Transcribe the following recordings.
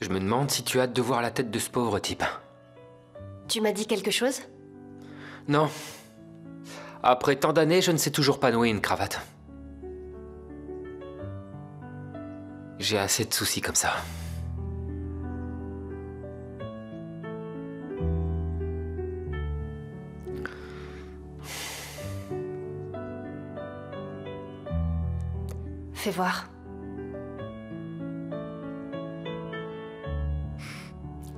Je me demande si tu as hâte de voir la tête de ce pauvre type. Tu m'as dit quelque chose? Non. Après tant d'années, je ne sais toujours pas nouer une cravate. J'ai assez de soucis comme ça. Fais voir.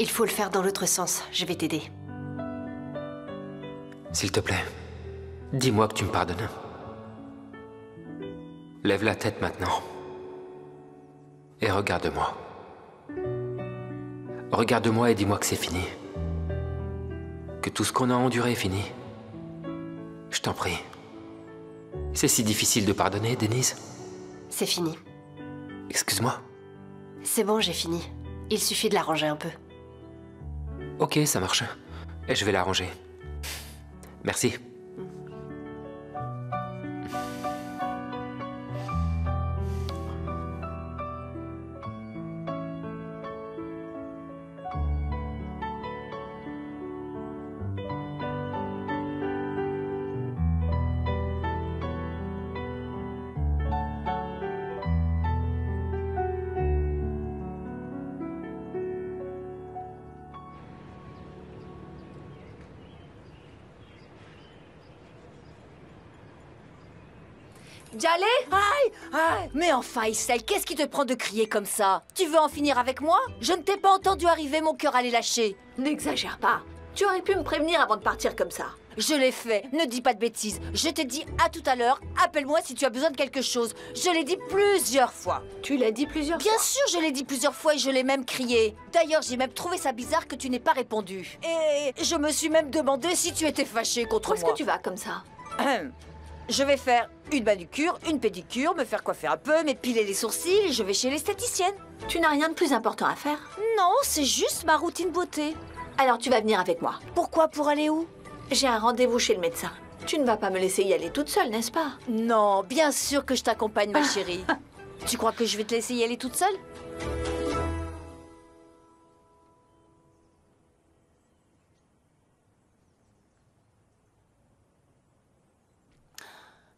Il faut le faire dans l'autre sens. Je vais t'aider. S'il te plaît, dis-moi que tu me pardonnes. Lève la tête maintenant. Et regarde-moi. Regarde-moi et dis-moi que c'est fini. Que tout ce qu'on a enduré est fini. Je t'en prie. C'est si difficile de pardonner, Denise. C'est fini. Excuse-moi. C'est bon, j'ai fini. Il suffit de l'arranger un peu. Ok, ça marche. Et je vais l'arranger. Merci. Djallé? Aïe! Aïe! Mais enfin, Issel, qu'est-ce qui te prend de crier comme ça? Tu veux en finir avec moi? Je ne t'ai pas entendu arriver, mon cœur allait lâcher. N'exagère pas. Tu aurais pu me prévenir avant de partir comme ça. Je l'ai fait, ne dis pas de bêtises. Je t'ai dit à tout à l'heure, appelle-moi si tu as besoin de quelque chose. Je l'ai dit plusieurs fois. Tu l'as dit plusieurs fois. Bien sûr, je l'ai dit plusieurs fois et je l'ai même crié. D'ailleurs, j'ai même trouvé ça bizarre que tu n'aies pas répondu. Et je me suis même demandé si tu étais fâché contre Où moi. est-ce que tu vas comme ça? Je vais faire une manucure, une pédicure, me faire coiffer un peu, m'épiler les sourcils et je vais chez l'esthéticienne. Tu n'as rien de plus important à faire? Non, c'est juste ma routine beauté. Alors tu vas venir avec moi. Pourquoi? Pour aller où? J'ai un rendez-vous chez le médecin. Tu ne vas pas me laisser y aller toute seule, n'est-ce pas? Non, bien sûr que je t'accompagne, ma chérie. Tu crois que je vais te laisser y aller toute seule?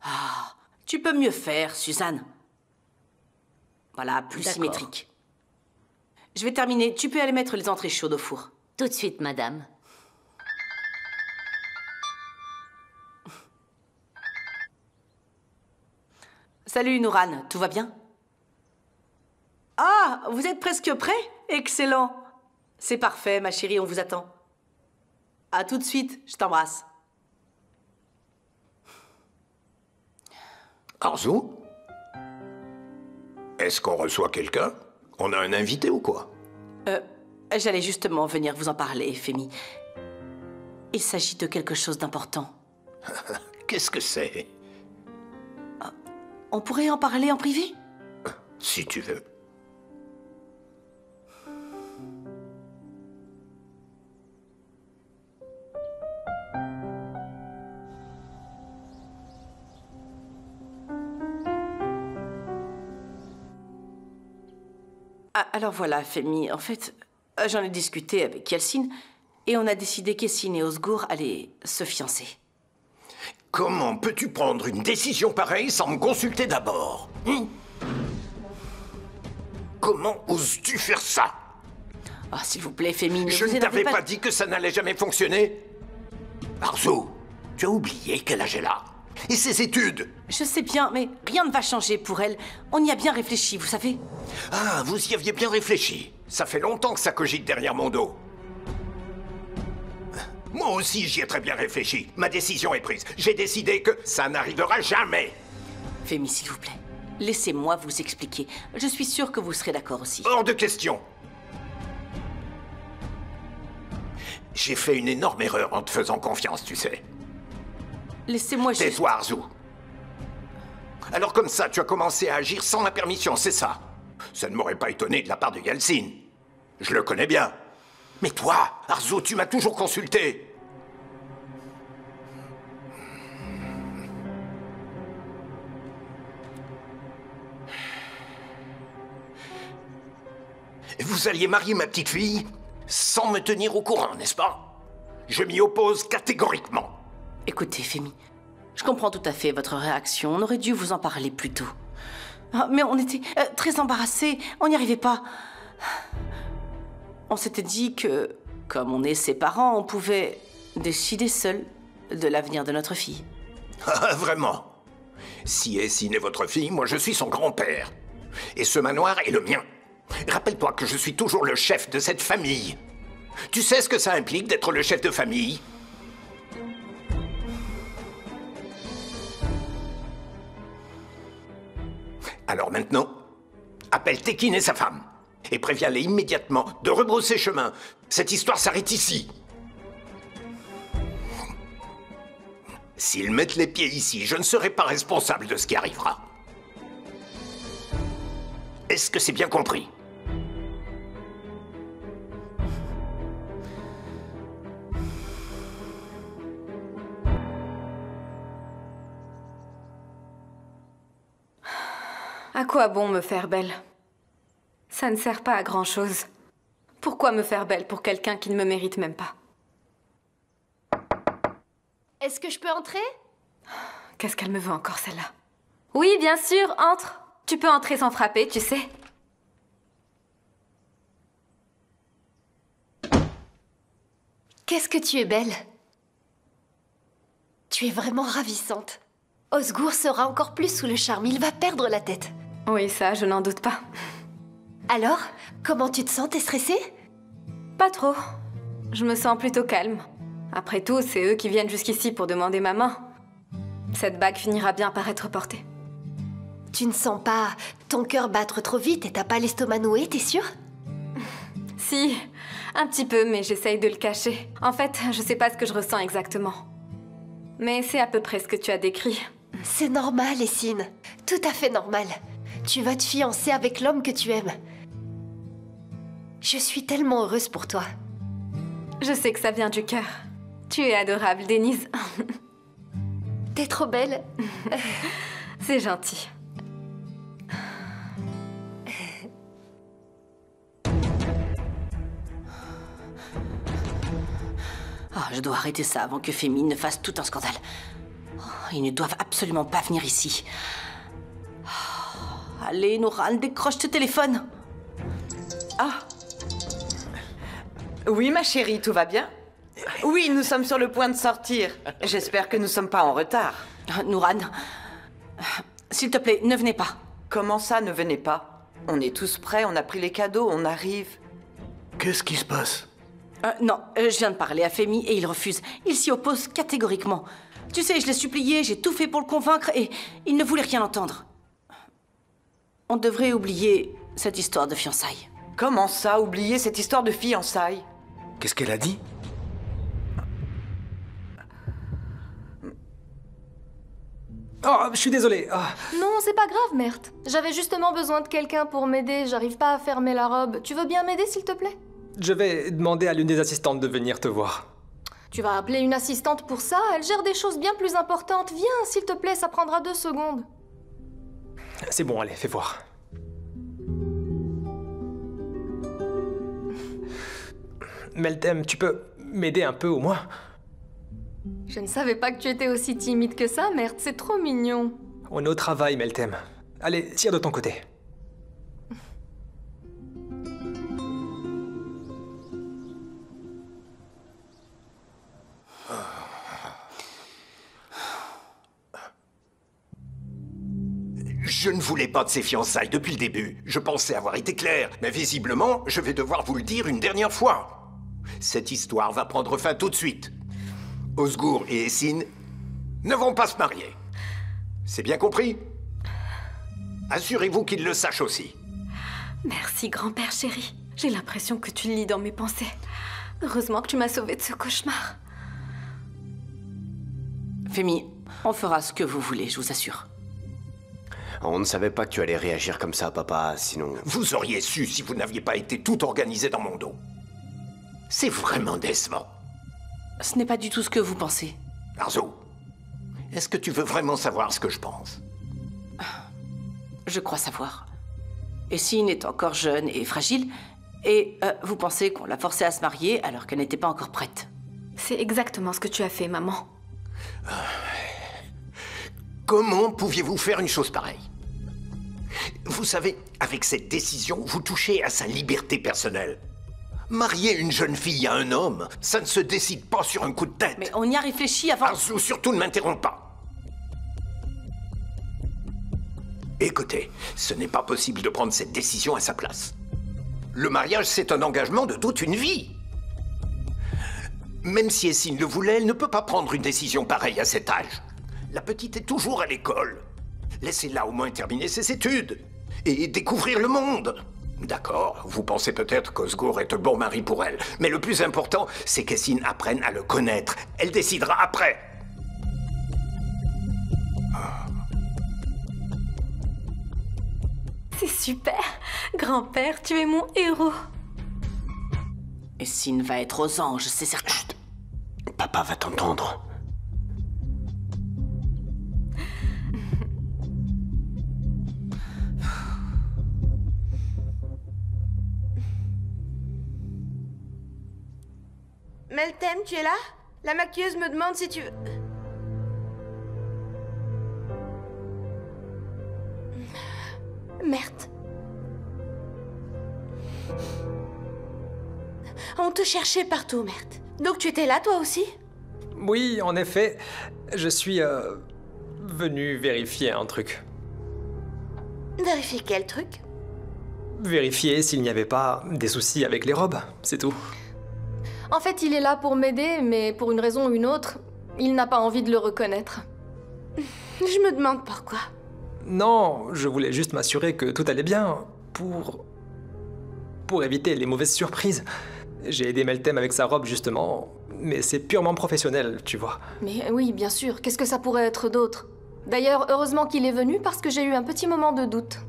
Ah, tu peux mieux faire, Suzanne. Voilà, plus D'accord. symétrique. Je vais terminer. Tu peux aller mettre les entrées chaudes au four. Tout de suite, madame. Salut, Nourane. Tout va bien? Ah, vous êtes presque prêts? Excellent. C'est parfait, ma chérie, on vous attend. À tout de suite, je t'embrasse. Arzu? Est-ce qu'on reçoit quelqu'un? On a un invité ou quoi? J'allais justement venir vous en parler, Femi. Il s'agit de quelque chose d'important. Qu'est-ce que c'est? On pourrait en parler en privé? Si tu veux. Ah, alors voilà, Femi. En fait, j'en ai discuté avec Yeltsin et on a décidé qu'Essine et Osgour allaient se fiancer. Comment peux-tu prendre une décision pareille sans me consulter d'abord? Comment oses-tu faire ça? Oh, s'il vous plaît, Femi, Je ne t'avais pas dit que ça n'allait jamais fonctionner? Arzu, tu as oublié quel âge elle a? Et ses études? Je sais bien, mais rien ne va changer pour elle. On y a bien réfléchi, vous savez. Ah, vous y aviez bien réfléchi. Ça fait longtemps que ça cogite derrière mon dos. Moi aussi, j'y ai très bien réfléchi. Ma décision est prise. J'ai décidé que ça n'arrivera jamais. Femi, s'il vous plaît, laissez-moi vous expliquer. Je suis sûre que vous serez d'accord aussi. Hors de question. J'ai fait une énorme erreur en te faisant confiance, tu sais. Laissez-moi juste... Tais-toi, Arzu. Alors comme ça, tu as commencé à agir sans ma permission, c'est ça? Ça ne m'aurait pas étonné de la part de Yeltsin. Je le connais bien. Mais toi, Arzu, tu m'as toujours consulté. Vous alliez marier ma petite fille sans me tenir au courant, n'est-ce pas? Je m'y oppose catégoriquement. Écoutez, Femi, je comprends tout à fait votre réaction. On aurait dû vous en parler plus tôt. Ah, mais on était très embarrassés. On n'y arrivait pas. On s'était dit que, comme on est ses parents, on pouvait décider seul de l'avenir de notre fille. Ah, vraiment? Si Essine est votre fille, moi je suis son grand-père. Et ce manoir est le mien. Rappelle-toi que je suis toujours le chef de cette famille. Tu sais ce que ça implique d'être le chef de famille? Alors maintenant, appelle Tekin et sa femme. Et préviens-les immédiatement de rebrousser chemin. Cette histoire s'arrête ici. S'ils mettent les pieds ici, je ne serai pas responsable de ce qui arrivera. Est-ce que c'est bien compris? À quoi bon me faire belle? Ça ne sert pas à grand-chose. Pourquoi me faire belle pour quelqu'un qui ne me mérite même pas? Est-ce que je peux entrer? Qu'est-ce qu'elle me veut encore, celle-là? Oui, bien sûr, entre. Tu peux entrer sans frapper, tu sais. Qu'est-ce que tu es belle. Tu es vraiment ravissante. Osgour sera encore plus sous le charme, il va perdre la tête. Oui, ça, je n'en doute pas. Alors, comment tu te sens? T'es stressée? Pas trop. Je me sens plutôt calme. Après tout, c'est eux qui viennent jusqu'ici pour demander ma main. Cette bague finira bien par être portée. Tu ne sens pas ton cœur battre trop vite et t'as pas l'estomac noué, t'es sûre? Si, un petit peu, mais j'essaye de le cacher. En fait, je sais pas ce que je ressens exactement. Mais c'est à peu près ce que tu as décrit. C'est normal, Essine. Tout à fait normal. Tu vas te fiancer avec l'homme que tu aimes. Je suis tellement heureuse pour toi. Je sais que ça vient du cœur. Tu es adorable, Denise. T'es trop belle. C'est gentil. Oh, je dois arrêter ça avant que Femi ne fasse tout un scandale. Oh, ils ne doivent absolument pas venir ici. Oh, allez, Noran, décroche ce téléphone. Ah. Oui, ma chérie, tout va bien? Oui, nous sommes sur le point de sortir. J'espère que nous ne sommes pas en retard. Noran, s'il te plaît, ne venez pas. Comment ça, ne venez pas? On est tous prêts, on a pris les cadeaux, on arrive. Qu'est-ce qui se passe? Non, je viens de parler à Femi et il refuse. Il s'y oppose catégoriquement. Tu sais, je l'ai supplié, j'ai tout fait pour le convaincre et il ne voulait rien entendre. On devrait oublier cette histoire de fiançailles. Comment ça, oublier cette histoire de fiançailles? Qu'est-ce qu'elle a dit? Oh, je suis désolé. Ah. Non, c'est pas grave, Mert. J'avais justement besoin de quelqu'un pour m'aider. J'arrive pas à fermer la robe. Tu veux bien m'aider, s'il te plaît? Je vais demander à l'une des assistantes de venir te voir. Tu vas appeler une assistante pour ça? Elle gère des choses bien plus importantes. Viens, s'il te plaît, ça prendra 2 secondes. C'est bon, allez, fais voir. Meltem, tu peux m'aider un peu au moins? Je ne savais pas que tu étais aussi timide que ça, Mert. C'est trop mignon. On est au travail, Meltem. Allez, tire de ton côté. Je ne voulais pas de ces fiançailles depuis le début. Je pensais avoir été clair, mais visiblement, je vais devoir vous le dire une dernière fois. Cette histoire va prendre fin tout de suite. Osgour et Essine ne vont pas se marier. C'est bien compris? Assurez-vous qu'ils le sachent aussi. Merci, grand-père chéri. J'ai l'impression que tu lis dans mes pensées. Heureusement que tu m'as sauvée de ce cauchemar. Femi, on fera ce que vous voulez, je vous assure. On ne savait pas que tu allais réagir comme ça, papa, sinon... Vous auriez su si vous n'aviez pas été tout organisé dans mon dos. C'est vraiment décevant. Ce n'est pas du tout ce que vous pensez. Arzo, est-ce que tu veux vraiment savoir ce que je pense? Je crois savoir. Essine est encore jeune et fragile, Et vous pensez qu'on l'a forcée à se marier alors qu'elle n'était pas encore prête? C'est exactement ce que tu as fait, maman. Comment pouviez-vous faire une chose pareille? Vous savez, avec cette décision, vous touchez à sa liberté personnelle. Marier une jeune fille à un homme, ça ne se décide pas sur un coup de tête. Mais on y a réfléchi avant... Arzu, surtout ne m'interromps pas. Écoutez, ce n'est pas possible de prendre cette décision à sa place. Le mariage, c'est un engagement de toute une vie. Même si Essine le voulait, elle ne peut pas prendre une décision pareille à cet âge. La petite est toujours à l'école. Laissez-la au moins terminer ses études et découvrir le monde. D'accord, vous pensez peut-être qu'Osgour est un bon mari pour elle, mais le plus important, c'est qu'Essine apprenne à le connaître. Elle décidera après. C'est super. Grand-père, tu es mon héros. Essine va être aux anges, c'est certain. Chut. Papa va t'entendre. Meltem, tu es là? La maquilleuse me demande si tu veux... Merde. On te cherchait partout, merde. Donc tu étais là, toi aussi? Oui, en effet, je suis venu vérifier un truc. Vérifier quel truc? Vérifier s'il n'y avait pas des soucis avec les robes, c'est tout. En fait, il est là pour m'aider, mais pour une raison ou une autre, il n'a pas envie de le reconnaître. Je me demande pourquoi. Non, je voulais juste m'assurer que tout allait bien, pour éviter les mauvaises surprises. J'ai aidé Meltem avec sa robe, justement, mais c'est purement professionnel, tu vois. Mais oui, bien sûr, qu'est-ce que ça pourrait être d'autre? D'ailleurs, heureusement qu'il est venu parce que j'ai eu un petit moment de doute.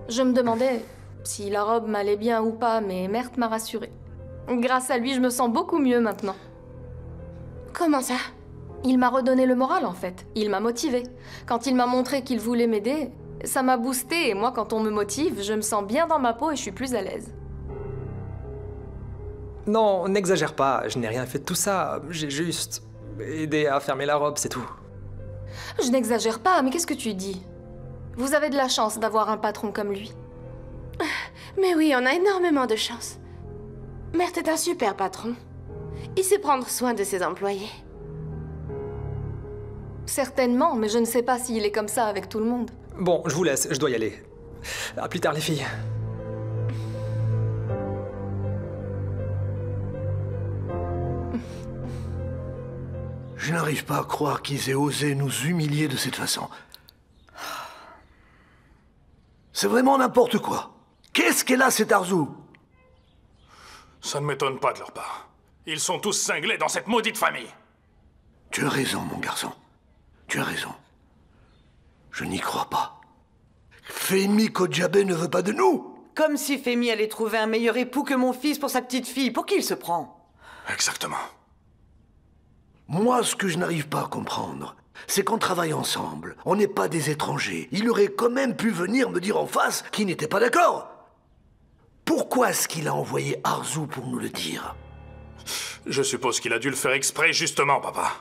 Je me demandais si la robe m'allait bien ou pas, mais Mert m'a rassurée. Grâce à lui, je me sens beaucoup mieux maintenant. Comment ça? Il m'a redonné le moral, en fait. Il m'a motivée. Quand il m'a montré qu'il voulait m'aider, ça m'a boostée, et moi, quand on me motive, je me sens bien dans ma peau et je suis plus à l'aise. Non, n'exagère pas, je n'ai rien fait de tout ça. J'ai juste aidé à fermer la robe, c'est tout. Je n'exagère pas, mais qu'est-ce que tu dis? Vous avez de la chance d'avoir un patron comme lui. Mais oui, on a énormément de chance. Mert est un super patron. Il sait prendre soin de ses employés. Certainement, mais je ne sais pas s'il est comme ça avec tout le monde. Bon, je vous laisse, je dois y aller. À plus tard, les filles. Je n'arrive pas à croire qu'ils aient osé nous humilier de cette façon. C'est vraiment n'importe quoi. Qu'est-ce qu'elle a, cette Arzu? Ça ne m'étonne pas de leur part. Ils sont tous cinglés dans cette maudite famille. Tu as raison, mon garçon. Tu as raison. Je n'y crois pas. Fehmi Kodjabeh ne veut pas de nous. Comme si Fehmi allait trouver un meilleur époux que mon fils pour sa petite fille. Pour qui il se prend? Exactement. Moi, ce que je n'arrive pas à comprendre, c'est qu'on travaille ensemble. On n'est pas des étrangers. Il aurait quand même pu venir me dire en face qu'il n'était pas d'accord. Pourquoi est-ce qu'il a envoyé Arzu pour nous le dire? Je suppose qu'il a dû le faire exprès, justement, papa.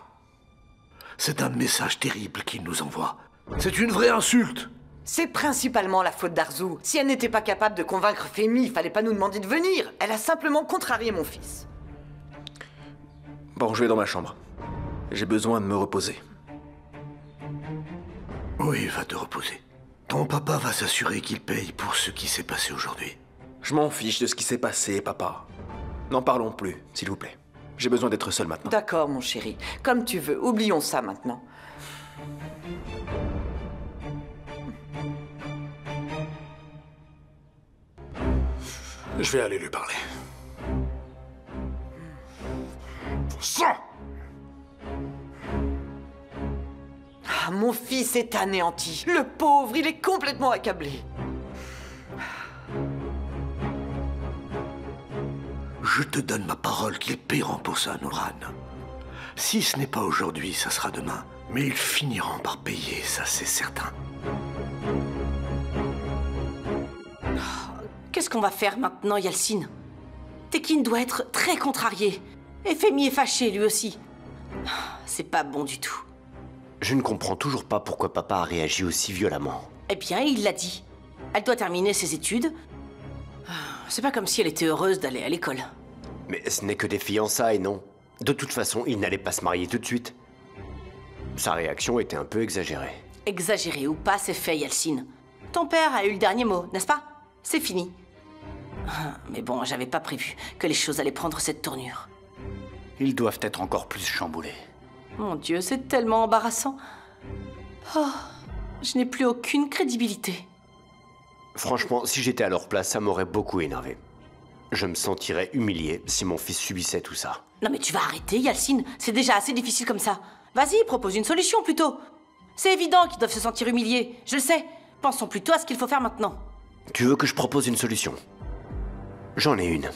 C'est un message terrible qu'il nous envoie. C'est une vraie insulte. C'est principalement la faute d'Arzu. Si elle n'était pas capable de convaincre Fehmi, il fallait pas nous demander de venir. Elle a simplement contrarié mon fils. Bon, je vais dans ma chambre. J'ai besoin de me reposer. Oui, va te reposer. Ton papa va s'assurer qu'il paye pour ce qui s'est passé aujourd'hui. Je m'en fiche de ce qui s'est passé, papa. N'en parlons plus, s'il vous plaît. J'ai besoin d'être seul maintenant. D'accord, mon chéri. Comme tu veux. Oublions ça maintenant. Je vais aller lui parler. Sang! Ah, mon fils est anéanti. Le pauvre, il est complètement accablé. Je te donne ma parole qu'ils paieront pour ça, Noran. Si ce n'est pas aujourd'hui, ça sera demain. Mais ils finiront par payer, ça c'est certain. Qu'est-ce qu'on va faire maintenant, Yalcine? Tekin doit être très contrarié. Et Femi est fâché, lui aussi. C'est pas bon du tout. Je ne comprends toujours pas pourquoi papa a réagi aussi violemment. Eh bien, il l'a dit. Elle doit terminer ses études. C'est pas comme si elle était heureuse d'aller à l'école. Mais ce n'est que des fiançailles, non? De toute façon, il n'allait pas se marier tout de suite. Sa réaction était un peu exagérée. Exagéré ou pas, c'est fait, Yalcine. Ton père a eu le dernier mot, n'est-ce pas? C'est fini. Mais bon, j'avais pas prévu que les choses allaient prendre cette tournure. Ils doivent être encore plus chamboulés. Mon Dieu, c'est tellement embarrassant. Oh, je n'ai plus aucune crédibilité. Franchement, si j'étais à leur place, ça m'aurait beaucoup énervé. Je me sentirais humilié si mon fils subissait tout ça. Non mais tu vas arrêter, Yalcine. C'est déjà assez difficile comme ça. Vas-y, propose une solution plutôt. C'est évident qu'ils doivent se sentir humiliés. Je le sais. Pensons plutôt à ce qu'il faut faire maintenant. Tu veux que je propose une solution? J'en ai une.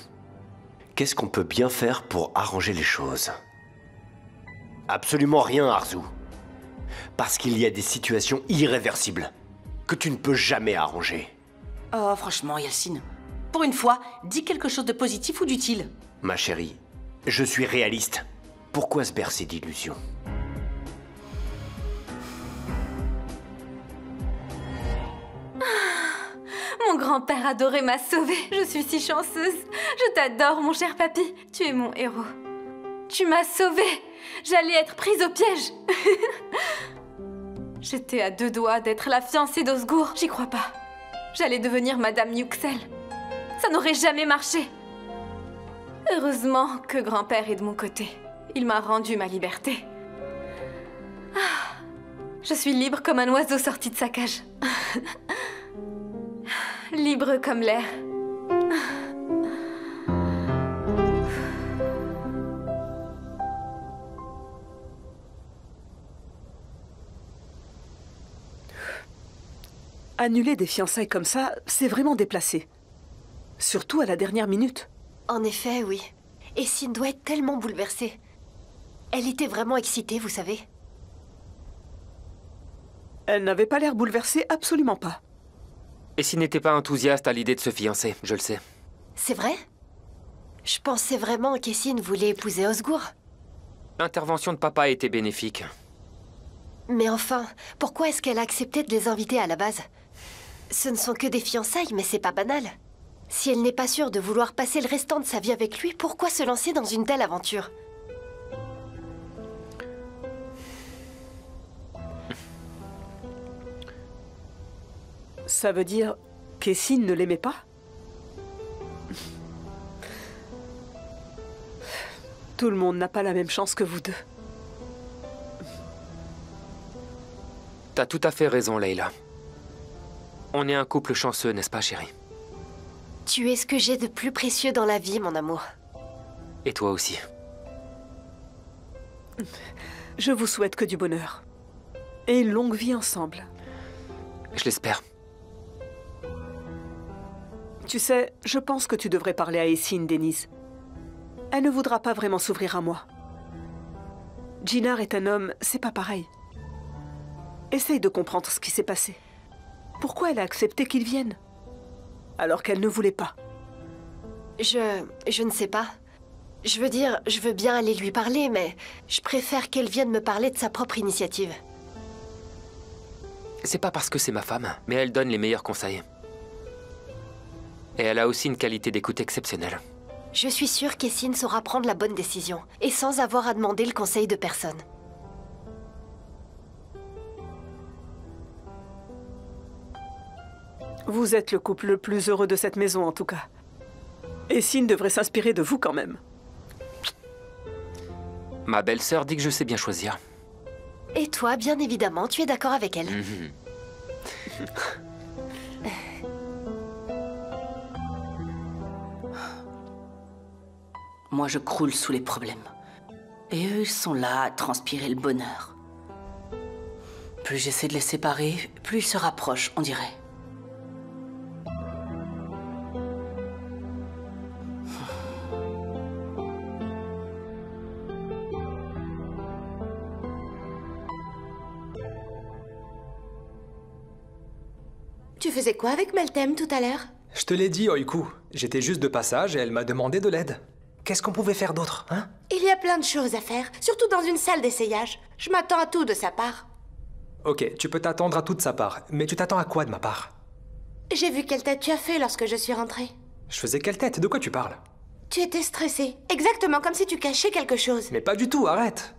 Qu'est-ce qu'on peut bien faire pour arranger les choses? Absolument rien, Arzu. Parce qu'il y a des situations irréversibles que tu ne peux jamais arranger. Oh, franchement, Yalcine. Pour une fois, dis quelque chose de positif ou d'utile. Ma chérie, je suis réaliste. Pourquoi se bercer d'illusions? Mon grand-père adoré m'a sauvée. Je suis si chanceuse. Je t'adore, mon cher papy. Tu es mon héros. Tu m'as sauvée. J'allais être prise au piège. J'étais à 2 doigts d'être la fiancée d'Osgour. J'y crois pas. J'allais devenir Madame Yuxel. Ça n'aurait jamais marché. Heureusement que grand-père est de mon côté. Il m'a rendu ma liberté. Ah, je suis libre comme un oiseau sorti de sa cage. Libre comme l'air. Annuler des fiançailles comme ça, c'est vraiment déplacé. Surtout à la dernière minute. En effet, oui. Essine doit être tellement bouleversée. Elle était vraiment excitée, vous savez. Elle n'avait pas l'air bouleversée, absolument pas. Essine n'était pas enthousiaste à l'idée de se fiancer, je le sais. C'est vrai? Je pensais vraiment qu'Essine voulait épouser Osgour. L'intervention de papa a été bénéfique. Mais enfin, pourquoi est-ce qu'elle a accepté de les inviter à la base? Ce ne sont que des fiançailles, mais c'est pas banal. Si elle n'est pas sûre de vouloir passer le restant de sa vie avec lui, pourquoi se lancer dans une telle aventure? Ça veut dire qu'Essine ne l'aimait pas? Tout le monde n'a pas la même chance que vous deux. T'as tout à fait raison, Leila. On est un couple chanceux, n'est-ce pas, chérie? Tu es ce que j'ai de plus précieux dans la vie, mon amour. Et toi aussi. Je vous souhaite que du bonheur. Et une longue vie ensemble. Je l'espère. Tu sais, je pense que tu devrais parler à Essine, Denise. Elle ne voudra pas vraiment s'ouvrir à moi. Jinar est un homme, c'est pas pareil. Essaye de comprendre ce qui s'est passé. Pourquoi elle a accepté qu'il vienne? Alors qu'elle ne voulait pas. Je ne sais pas. Je veux dire, je veux bien aller lui parler, mais je préfère qu'elle vienne me parler de sa propre initiative. C'est pas parce que c'est ma femme, mais elle donne les meilleurs conseils. Et elle a aussi une qualité d'écoute exceptionnelle. Je suis sûre qu'Essine saura prendre la bonne décision, et sans avoir à demander le conseil de personne. Vous êtes le couple le plus heureux de cette maison, en tout cas. Essine devrait s'inspirer de vous, quand même. Ma belle-sœur dit que je sais bien choisir. Et toi, bien évidemment, tu es d'accord avec elle. Moi, je croule sous les problèmes. Et eux, ils sont là à transpirer le bonheur. Plus j'essaie de les séparer, plus ils se rapprochent, on dirait. Tu faisais quoi avec Meltem tout à l'heure? Je te l'ai dit, Oiku. J'étais juste de passage et elle m'a demandé de l'aide. Qu'est-ce qu'on pouvait faire d'autre, hein? Il y a plein de choses à faire, surtout dans une salle d'essayage. Je m'attends à tout de sa part. Ok, tu peux t'attendre à tout de sa part. Mais tu t'attends à quoi de ma part? J'ai vu quelle tête tu as fait lorsque je suis rentrée. Je faisais quelle tête? De quoi tu parles? Tu étais stressée, exactement comme si tu cachais quelque chose. Mais pas du tout, arrête!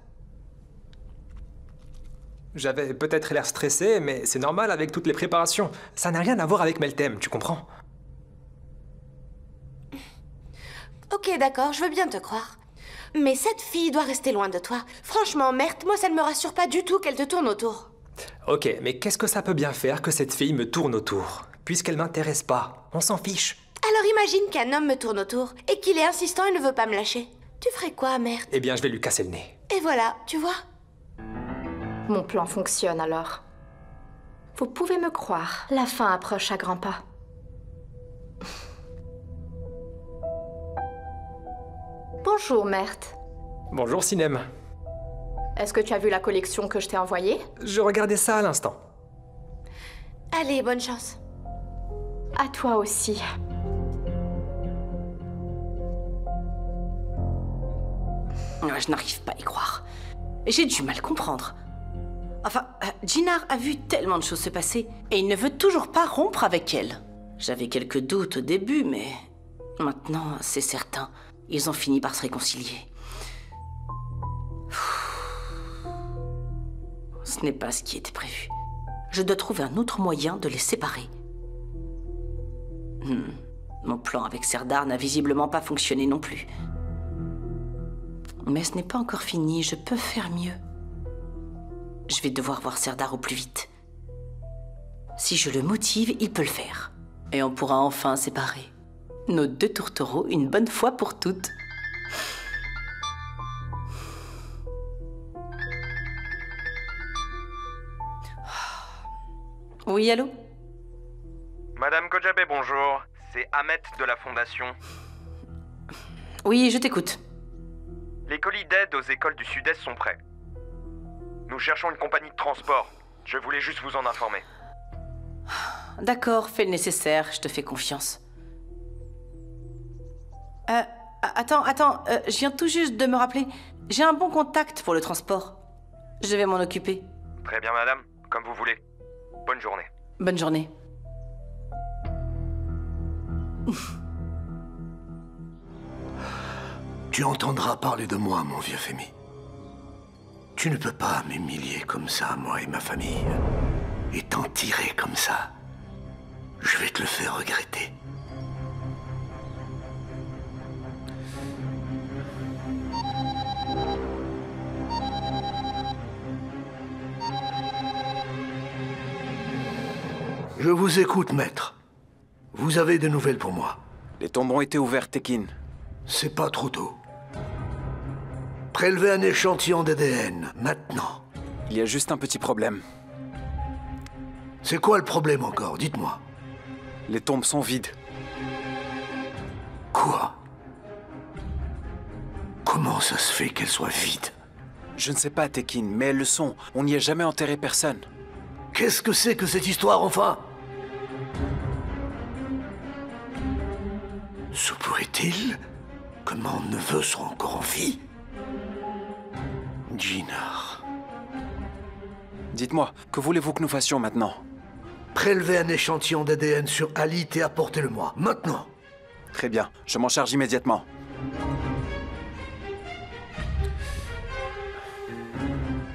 J'avais peut-être l'air stressé, mais c'est normal avec toutes les préparations. Ça n'a rien à voir avec Meltem, tu comprends? Ok, d'accord, je veux bien te croire. Mais cette fille doit rester loin de toi. Franchement, Mert, moi ça ne me rassure pas du tout qu'elle te tourne autour. Ok, mais qu'est-ce que ça peut bien faire que cette fille me tourne autour? Puisqu'elle m'intéresse pas, on s'en fiche. Alors imagine qu'un homme me tourne autour et qu'il est insistant et ne veut pas me lâcher. Tu ferais quoi, Mert? Eh bien, je vais lui casser le nez. Et voilà, tu vois? Mon plan fonctionne alors. Vous pouvez me croire, la fin approche à grands pas. Bonjour, Mert. Bonjour, Sinem. Est-ce que tu as vu la collection que je t'ai envoyée? Je regardais ça à l'instant. Allez, bonne chance. À toi aussi. Je n'arrive pas à y croire. J'ai du mal à comprendre. Enfin, Jinar a vu tellement de choses se passer et il ne veut toujours pas rompre avec elle. J'avais quelques doutes au début, mais maintenant, c'est certain. Ils ont fini par se réconcilier. Ce n'est pas ce qui était prévu. Je dois trouver un autre moyen de les séparer. Mon plan avec Serdar n'a visiblement pas fonctionné non plus. Mais ce n'est pas encore fini, je peux faire mieux. Je vais devoir voir Serdar au plus vite. Si je le motive, il peut le faire. Et on pourra enfin séparer nos deux tourtereaux une bonne fois pour toutes. Oui, allô? Madame Kojabe, bonjour. C'est Ahmet de la Fondation. Oui, je t'écoute. Les colis d'aide aux écoles du Sud-Est sont prêts. Nous cherchons une compagnie de transport. Je voulais juste vous en informer. D'accord, fais le nécessaire, je te fais confiance. Attends, je viens tout juste de me rappeler. J'ai un bon contact pour le transport. Je vais m'en occuper. Très bien, madame. Comme vous voulez. Bonne journée. Bonne journée. Tu entendras parler de moi, mon vieux Femi. Tu ne peux pas m'humilier comme ça, moi et ma famille. Et t'en tirer comme ça. Je vais te le faire regretter. Je vous écoute, maître. Vous avez des nouvelles pour moi? Les tombes ont été ouvertes, Tekin. C'est pas trop tôt. Prélevez un échantillon d'ADN, maintenant. Il y a juste un petit problème. C'est quoi le problème encore? Dites-moi. Les tombes sont vides. Quoi? Comment ça se fait qu'elles soient vides? Je ne sais pas, Tekin, mais elles le sont. On n'y a jamais enterré personne. Qu'est-ce que c'est que cette histoire, enfin? Se pourrait-il que mon neveu soit encore en vie? Jinar. Dites-moi, que voulez-vous que nous fassions maintenant? Prélevez un échantillon d'ADN sur Alit et apportez-le-moi, maintenant. Très bien, je m'en charge immédiatement.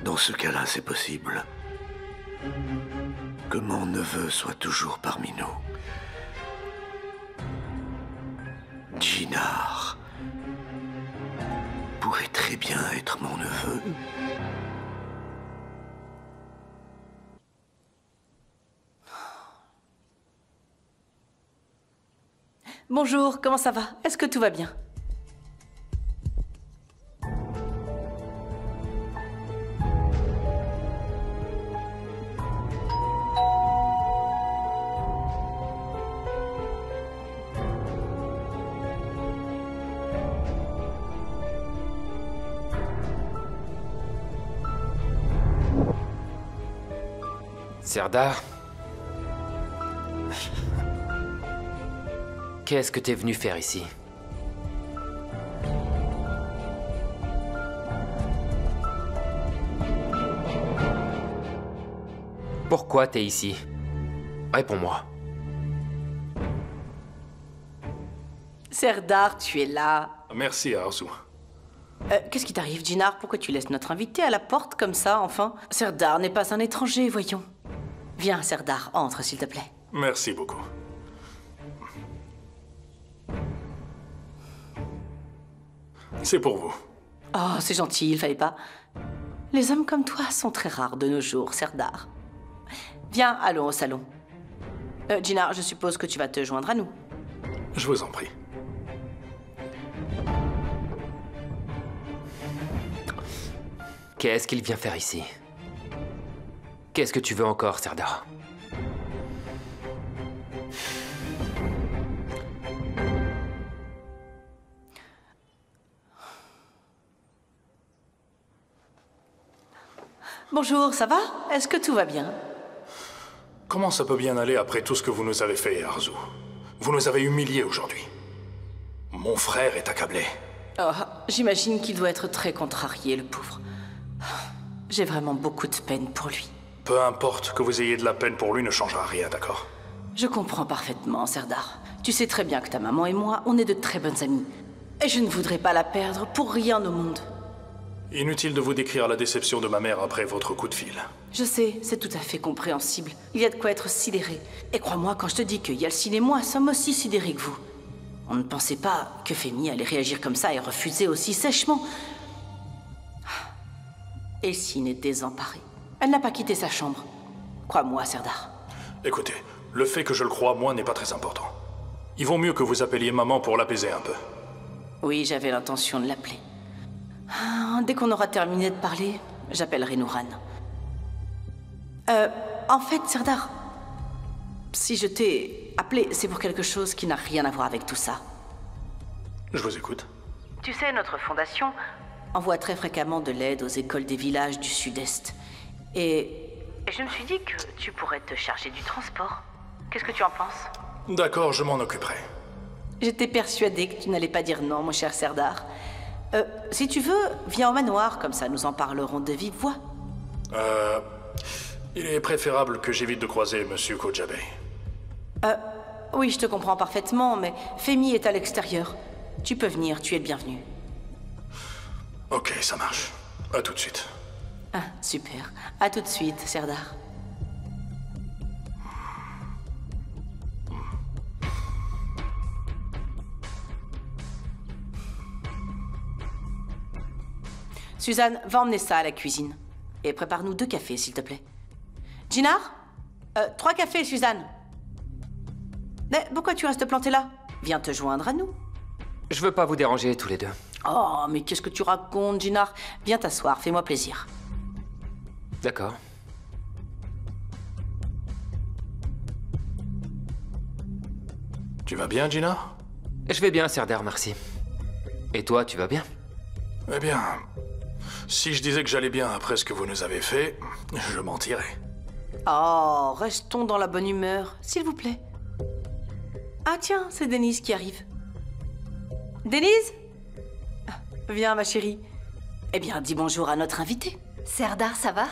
Dans ce cas-là, c'est possible. Que mon neveu soit toujours parmi nous. Jinar pourrait très bien être mon neveu. Bonjour, comment ça va? Est-ce que tout va bien? Serdar. Qu'est-ce que t'es venu faire ici? Pourquoi t'es ici? Réponds-moi. Serdar, tu es là. Merci, Arzu. Qu'est-ce qui t'arrive, Jinar? Pourquoi tu laisses notre invité à la porte comme ça, enfin? Serdar n'est pas un étranger, voyons. Viens, Serdar, entre, s'il te plaît. Merci beaucoup. C'est pour vous. Oh, c'est gentil, il fallait pas. Les hommes comme toi sont très rares de nos jours, Serdar. Viens, allons au salon. Jinar, je suppose que tu vas te joindre à nous. Je vous en prie. Qu'est-ce qu'il vient faire ici? Qu'est-ce que tu veux encore, Serdar? Bonjour, ça va? Est-ce que tout va bien? Comment ça peut bien aller après tout ce que vous nous avez fait, Arzu? Vous nous avez humiliés aujourd'hui. Mon frère est accablé. Oh, j'imagine qu'il doit être très contrarié, le pauvre. J'ai vraiment beaucoup de peine pour lui. Peu importe, que vous ayez de la peine pour lui ne changera rien, d'accord? Je comprends parfaitement, Serdar. Tu sais très bien que ta maman et moi, on est de très bonnes amies. Et je ne voudrais pas la perdre pour rien au monde. Inutile de vous décrire la déception de ma mère après votre coup de fil. Je sais, c'est tout à fait compréhensible. Il y a de quoi être sidéré. Et crois-moi quand je te dis que Yalcin et moi sommes aussi sidérés que vous. On ne pensait pas que Femi allait réagir comme ça et refuser aussi sèchement. Yalcin est désemparée. Elle n'a pas quitté sa chambre. Crois-moi, Serdar. Écoutez, le fait que je le croie, moi, n'est pas très important. Il vaut mieux que vous appeliez maman pour l'apaiser un peu. Oui, j'avais l'intention de l'appeler. Dès qu'on aura terminé de parler, j'appellerai Nouran. En fait, Serdar, si je t'ai appelé, c'est pour quelque chose qui n'a rien à voir avec tout ça. Je vous écoute. Tu sais, notre fondation envoie très fréquemment de l'aide aux écoles des villages du Sud-Est. Et je me suis dit que tu pourrais te charger du transport. Qu'est-ce que tu en penses? D'accord, je m'en occuperai. J'étais persuadée que tu n'allais pas dire non, mon cher Serdar. Si tu veux, viens au manoir, comme ça nous en parlerons de vive voix. Il est préférable que j'évite de croiser Monsieur Kojabé. Oui, je te comprends parfaitement, mais Femi est à l'extérieur. Tu peux venir, tu es le bienvenu. Ok, ça marche. À tout de suite. Ah, super. À tout de suite, Serdar. Suzanne, va emmener ça à la cuisine. Et prépare-nous 2 cafés, s'il te plaît. Jinar 3 cafés, Suzanne. Mais pourquoi tu restes planté là? Viens te joindre à nous. Je veux pas vous déranger tous les deux. Oh, mais qu'est-ce que tu racontes, Jinar? Viens t'asseoir, fais-moi plaisir. D'accord. Tu vas bien, Gina? Je vais bien, Serdar, merci. Et toi, tu vas bien? Eh bien, si je disais que j'allais bien après ce que vous nous avez fait, je mentirais. Oh, restons dans la bonne humeur, s'il vous plaît. Ah tiens, c'est Denise qui arrive. Denise? Viens, ma chérie. Eh bien, dis bonjour à notre invité. Serdar, ça va?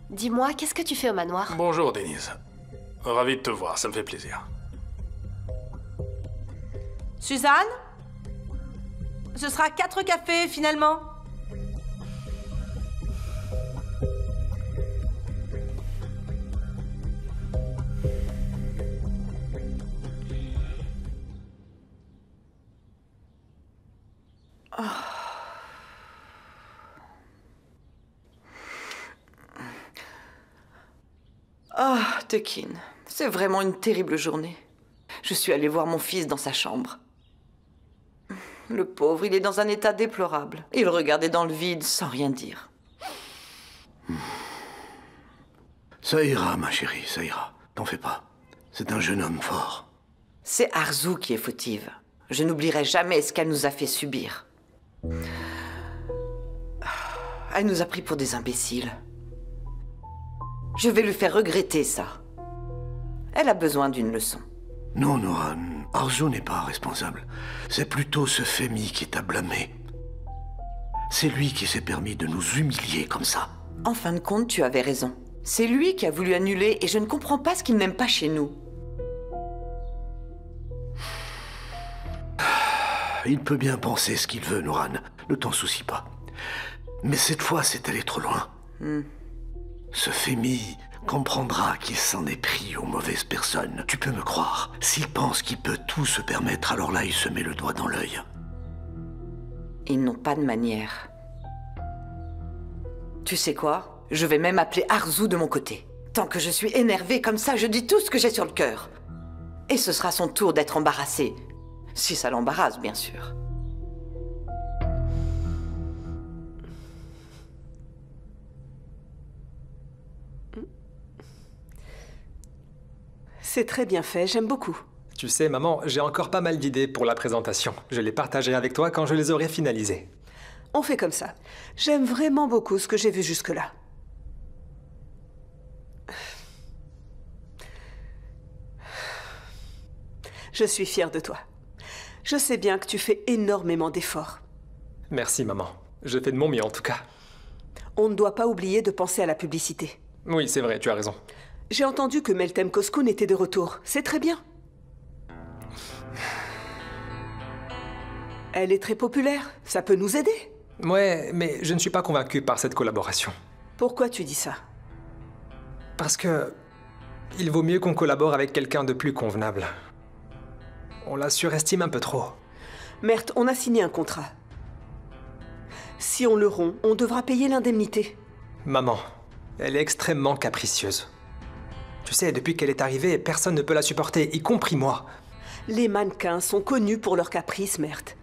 Dis-moi, qu'est-ce que tu fais au manoir? Bonjour, Denise. Ravi de te voir, ça me fait plaisir. Suzanne? Ce sera 4 cafés, finalement. Ah, Tekin, c'est vraiment une terrible journée. Je suis allée voir mon fils dans sa chambre. Le pauvre, il est dans un état déplorable. Il regardait dans le vide sans rien dire. Ça ira, ma chérie, ça ira. T'en fais pas. C'est un jeune homme fort. C'est Arzu qui est fautive. Je n'oublierai jamais ce qu'elle nous a fait subir. Elle nous a pris pour des imbéciles. Je vais lui faire regretter ça. Elle a besoin d'une leçon. Non, Nouran, Arzu n'est pas responsable. C'est plutôt ce Femi qui est à blâmer. C'est lui qui s'est permis de nous humilier comme ça. En fin de compte, tu avais raison. C'est lui qui a voulu annuler et je ne comprends pas ce qu'il n'aime pas chez nous. Il peut bien penser ce qu'il veut, Noran. Ne t'en soucie pas. Mais cette fois, c'est allé trop loin. Ce Femi comprendra qu'il s'en est pris aux mauvaises personnes. Tu peux me croire. S'il pense qu'il peut tout se permettre, alors là, il se met le doigt dans l'œil. Ils n'ont pas de manière. Tu sais quoi? Je vais même appeler Arzu de mon côté. Tant que je suis énervée comme ça, je dis tout ce que j'ai sur le cœur. Et ce sera son tour d'être embarrassé. Si ça l'embarrasse, bien sûr. C'est très bien fait, j'aime beaucoup. Tu sais, maman, j'ai encore pas mal d'idées pour la présentation. Je les partagerai avec toi quand je les aurai finalisées. On fait comme ça. J'aime vraiment beaucoup ce que j'ai vu jusque-là. Je suis fière de toi. Je sais bien que tu fais énormément d'efforts. Merci, maman. Je fais de mon mieux, en tout cas. On ne doit pas oublier de penser à la publicité. Oui, c'est vrai, tu as raison. J'ai entendu que Meltem Koskun était de retour. C'est très bien. Elle est très populaire. Ça peut nous aider. Ouais, mais je ne suis pas convaincu par cette collaboration. Pourquoi tu dis ça? Parce que... il vaut mieux qu'on collabore avec quelqu'un de plus convenable. On la surestime un peu trop. Mert, on a signé un contrat. Si on le rompt, on devra payer l'indemnité. Maman, elle est extrêmement capricieuse. Tu sais, depuis qu'elle est arrivée, personne ne peut la supporter, y compris moi. Les mannequins sont connus pour leurs caprices, Mert.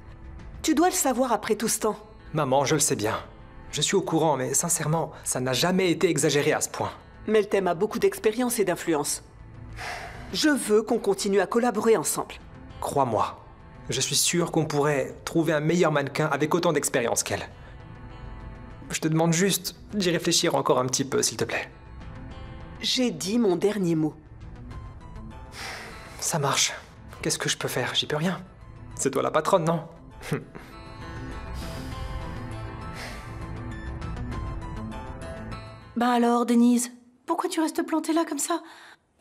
Tu dois le savoir après tout ce temps. Maman, je le sais bien. Je suis au courant, mais sincèrement, ça n'a jamais été exagéré à ce point. Meltem a beaucoup d'expérience et d'influence. Je veux qu'on continue à collaborer ensemble. Crois-moi, je suis sûr qu'on pourrait trouver un meilleur mannequin avec autant d'expérience qu'elle. Je te demande juste d'y réfléchir encore un petit peu, s'il te plaît. J'ai dit mon dernier mot. Ça marche. Qu'est-ce que je peux faire? J'y peux rien. C'est toi la patronne, non? Ben alors, Denise, pourquoi tu restes plantée là comme ça?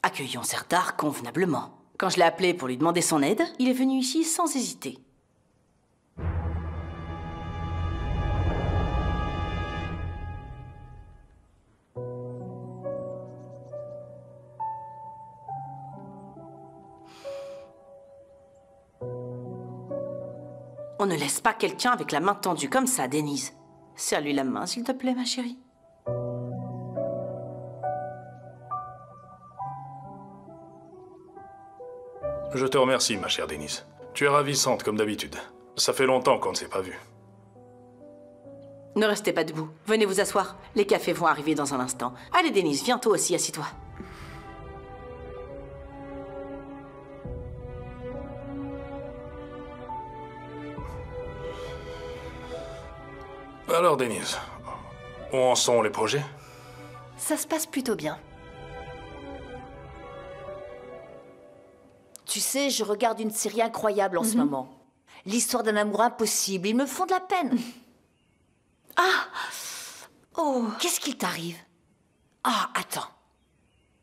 Accueillons Serdar convenablement. Quand je l'ai appelé pour lui demander son aide, il est venu ici sans hésiter. On ne laisse pas quelqu'un avec la main tendue comme ça, Denise. Serre-lui la main, s'il te plaît, ma chérie. Je te remercie, ma chère Denise. Tu es ravissante, comme d'habitude. Ça fait longtemps qu'on ne s'est pas vu. Ne restez pas debout. Venez vous asseoir. Les cafés vont arriver dans un instant. Allez, Denise, viens toi aussi, assis-toi. Alors, Denise, où en sont les projets? Ça se passe plutôt bien. Tu sais, je regarde une série incroyable en ce moment. L'histoire d'un amour impossible. Ils me font de la peine. Ah! Oh! Qu'est-ce qui t'arrive? Ah, attends.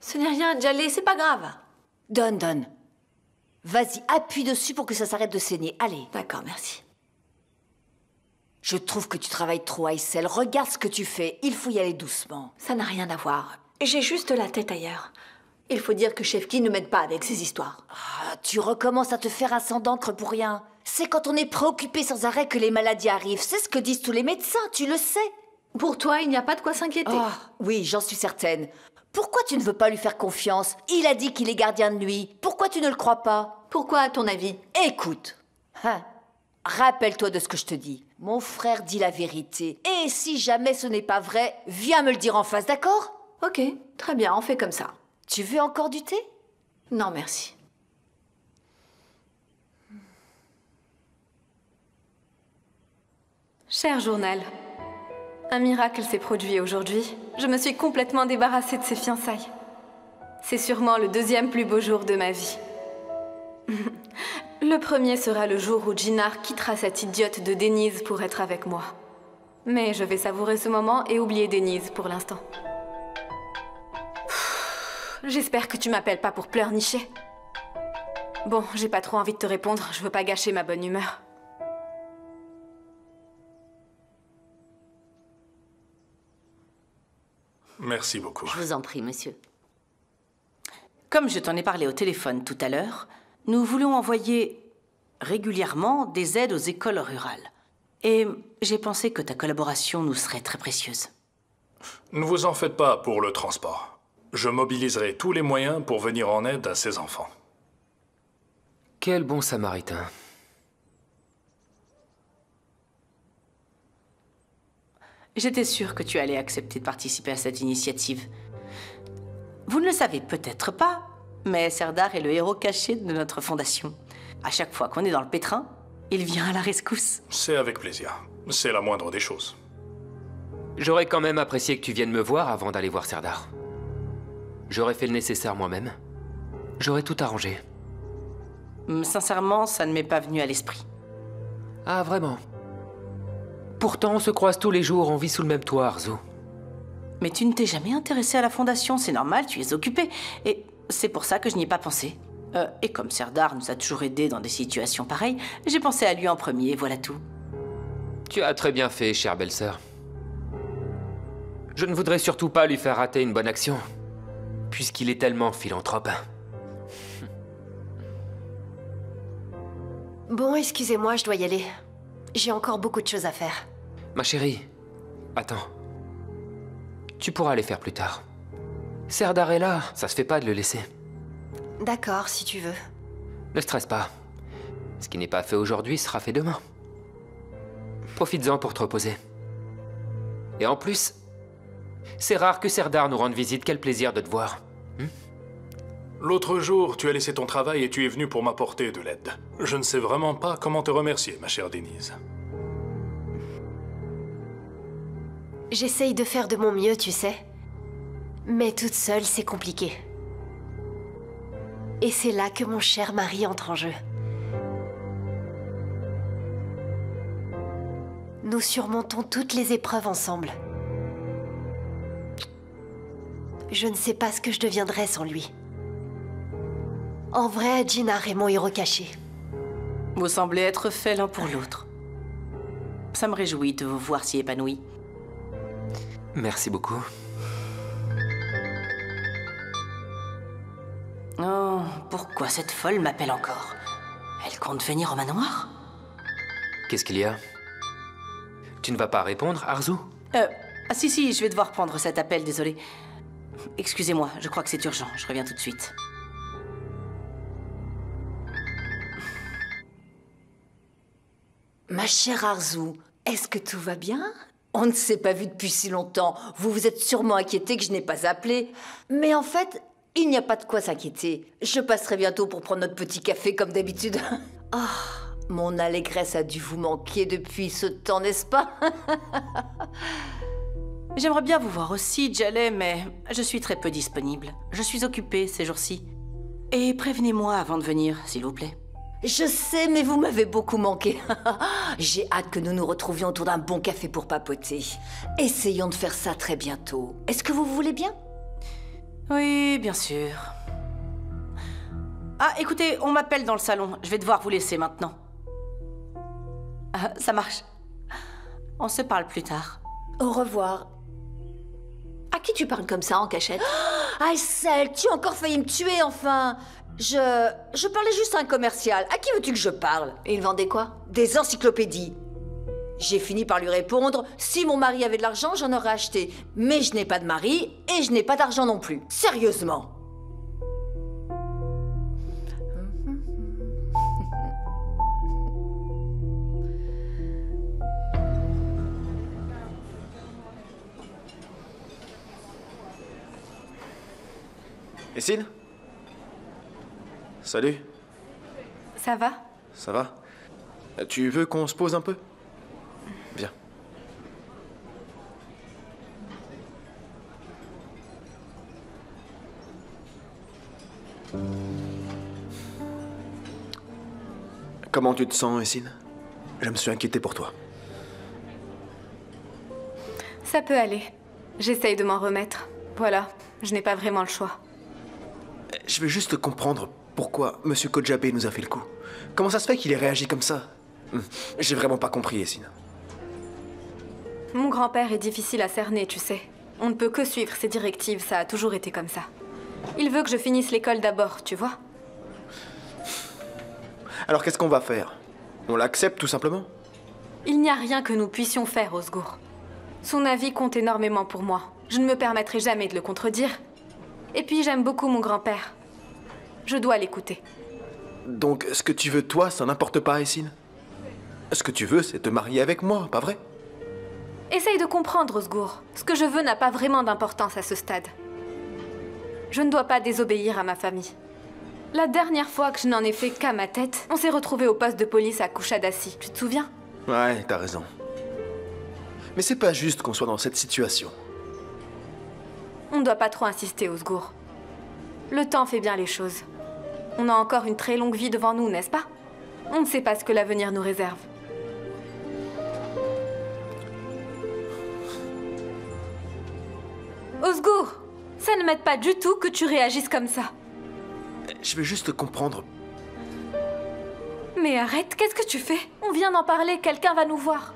Ce n'est rien, Djallé, c'est pas grave. Donne. Vas-y, appuie dessus pour que ça s'arrête de saigner. Allez. D'accord, merci. Je trouve que tu travailles trop, Aïssel. Regarde ce que tu fais. Il faut y aller doucement. Ça n'a rien à voir. J'ai juste la tête ailleurs. Il faut dire que Shefki ne m'aide pas avec ses histoires. Ah, tu recommences à te faire un sang d'encre pour rien. C'est quand on est préoccupé sans arrêt que les maladies arrivent. C'est ce que disent tous les médecins, tu le sais. Pour toi, il n'y a pas de quoi s'inquiéter. Oh, oui, j'en suis certaine. Pourquoi tu ne veux pas lui faire confiance? Il a dit qu'il est gardien de nuit. Pourquoi tu ne le crois pas? Pourquoi, à ton avis? Écoute. Rappelle-toi de ce que je te dis. Mon frère dit la vérité. Et si jamais ce n'est pas vrai, viens me le dire en face, d'accord? Ok, très bien, on fait comme ça. Tu veux encore du thé? Non, merci. Cher journal, un miracle s'est produit aujourd'hui. Je me suis complètement débarrassée de ces fiançailles. C'est sûrement le deuxième plus beau jour de ma vie. Le premier sera le jour où Jinar quittera cette idiote de Denise pour être avec moi. Mais je vais savourer ce moment et oublier Denise pour l'instant. J'espère que tu m'appelles pas pour pleurnicher. Bon, j'ai pas trop envie de te répondre, je veux pas gâcher ma bonne humeur. Merci beaucoup. Je vous en prie, monsieur. Comme je t'en ai parlé au téléphone tout à l'heure, nous voulons envoyer régulièrement des aides aux écoles rurales. Et j'ai pensé que ta collaboration nous serait très précieuse. Ne vous en faites pas pour le transport. Je mobiliserai tous les moyens pour venir en aide à ces enfants. Quel bon samaritain. J'étais sûre que tu allais accepter de participer à cette initiative. Vous ne le savez peut-être pas, mais Serdar est le héros caché de notre fondation. À chaque fois qu'on est dans le pétrin, il vient à la rescousse. C'est avec plaisir. C'est la moindre des choses. J'aurais quand même apprécié que tu viennes me voir avant d'aller voir Serdar. J'aurais fait le nécessaire moi-même. J'aurais tout arrangé. Sincèrement, ça ne m'est pas venu à l'esprit. Ah, vraiment? Pourtant, on se croise tous les jours, on vit sous le même toit, Arzu. Mais tu ne t'es jamais intéressé à la fondation, c'est normal, tu es occupé. Et c'est pour ça que je n'y ai pas pensé. Et comme Serdar nous a toujours aidés dans des situations pareilles, j'ai pensé à lui en premier, voilà tout. Tu as très bien fait, chère belle-sœur. Je ne voudrais surtout pas lui faire rater une bonne action, puisqu'il est tellement philanthrope. Bon, excusez-moi, je dois y aller. J'ai encore beaucoup de choses à faire. Ma chérie, attends. Tu pourras les faire plus tard. Serdar est là, ça se fait pas de le laisser. D'accord, si tu veux. Ne stresse pas. Ce qui n'est pas fait aujourd'hui sera fait demain. Profites-en pour te reposer. Et en plus, c'est rare que Serdar nous rende visite, quel plaisir de te voir. L'autre jour, tu as laissé ton travail et tu es venu pour m'apporter de l'aide. Je ne sais vraiment pas comment te remercier, ma chère Denise. J'essaye de faire de mon mieux, tu sais. Mais toute seule, c'est compliqué. Et c'est là que mon cher mari entre en jeu. Nous surmontons toutes les épreuves ensemble. Je ne sais pas ce que je deviendrais sans lui. En vrai, Jinar est mon héros caché. Vous semblez être faits l'un pour l'autre. Ça me réjouit de vous voir si épanouis. Merci beaucoup. Oh, pourquoi cette folle m'appelle encore? Elle compte venir au manoir? Qu'est-ce qu'il y a? Tu ne vas pas répondre, Arzu? Ah si, je vais devoir prendre cet appel, désolé. Excusez-moi, je crois que c'est urgent, je reviens tout de suite. Ma chère Arzu, est-ce que tout va bien? On ne s'est pas vu depuis si longtemps. Vous vous êtes sûrement inquiété que je n'ai pas appelé. Mais en fait, il n'y a pas de quoi s'inquiéter. Je passerai bientôt pour prendre notre petit café comme d'habitude. Ah, mon allégresse a dû vous manquer depuis ce temps, n'est-ce pas? J'aimerais bien vous voir aussi, Jaleh, mais je suis très peu disponible. Je suis occupée ces jours-ci. Et prévenez-moi avant de venir, s'il vous plaît. Je sais, mais vous m'avez beaucoup manqué. J'ai hâte que nous nous retrouvions autour d'un bon café pour papoter. Essayons de faire ça très bientôt. Est-ce que vous voulez bien? Oui, bien sûr. Ah, écoutez, on m'appelle dans le salon. Je vais devoir vous laisser maintenant. Ah, ça marche. On se parle plus tard. Au revoir. À qui tu parles comme ça en cachette? Aysel, tu as encore failli me tuer, enfin. Je parlais juste à un commercial. À qui veux-tu que je parle? Et il vendait quoi? Des encyclopédies. J'ai fini par lui répondre, si mon mari avait de l'argent, j'en aurais acheté. Mais je n'ai pas de mari et je n'ai pas d'argent non plus. Sérieusement. Essine? Salut. Ça va? Ça va? Tu veux qu'on se pose un peu? Viens. Comment tu te sens, Essine? Je me suis inquiété pour toi. Ça peut aller. J'essaye de m'en remettre. Voilà, je n'ai pas vraiment le choix. Je veux juste comprendre pourquoi Monsieur Kojabe nous a fait le coup. Comment ça se fait qu'il ait réagi comme ça? J'ai vraiment pas compris, Essine. Mon grand-père est difficile à cerner, tu sais. On ne peut que suivre ses directives, ça a toujours été comme ça. Il veut que je finisse l'école d'abord, tu vois. Alors qu'est-ce qu'on va faire? On l'accepte tout simplement? Il n'y a rien que nous puissions faire, Osgour. Son avis compte énormément pour moi. Je ne me permettrai jamais de le contredire. Et puis j'aime beaucoup mon grand-père. Je dois l'écouter. Donc ce que tu veux toi, ça n'importe pas, Essine? Ce que tu veux, c'est te marier avec moi, pas vrai? Essaye de comprendre, Osgour. Ce que je veux n'a pas vraiment d'importance à ce stade. Je ne dois pas désobéir à ma famille. La dernière fois que je n'en ai fait qu'à ma tête, on s'est retrouvés au poste de police à Kushadasi. Tu te souviens? Ouais, t'as raison. Mais c'est pas juste qu'on soit dans cette situation. On ne doit pas trop insister, Osgour. Le temps fait bien les choses. On a encore une très longue vie devant nous, n'est-ce pas? On ne sait pas ce que l'avenir nous réserve. Osgour, ça ne m'aide pas du tout que tu réagisses comme ça. Je veux juste comprendre. Mais arrête, qu'est-ce que tu fais? On vient d'en parler, quelqu'un va nous voir.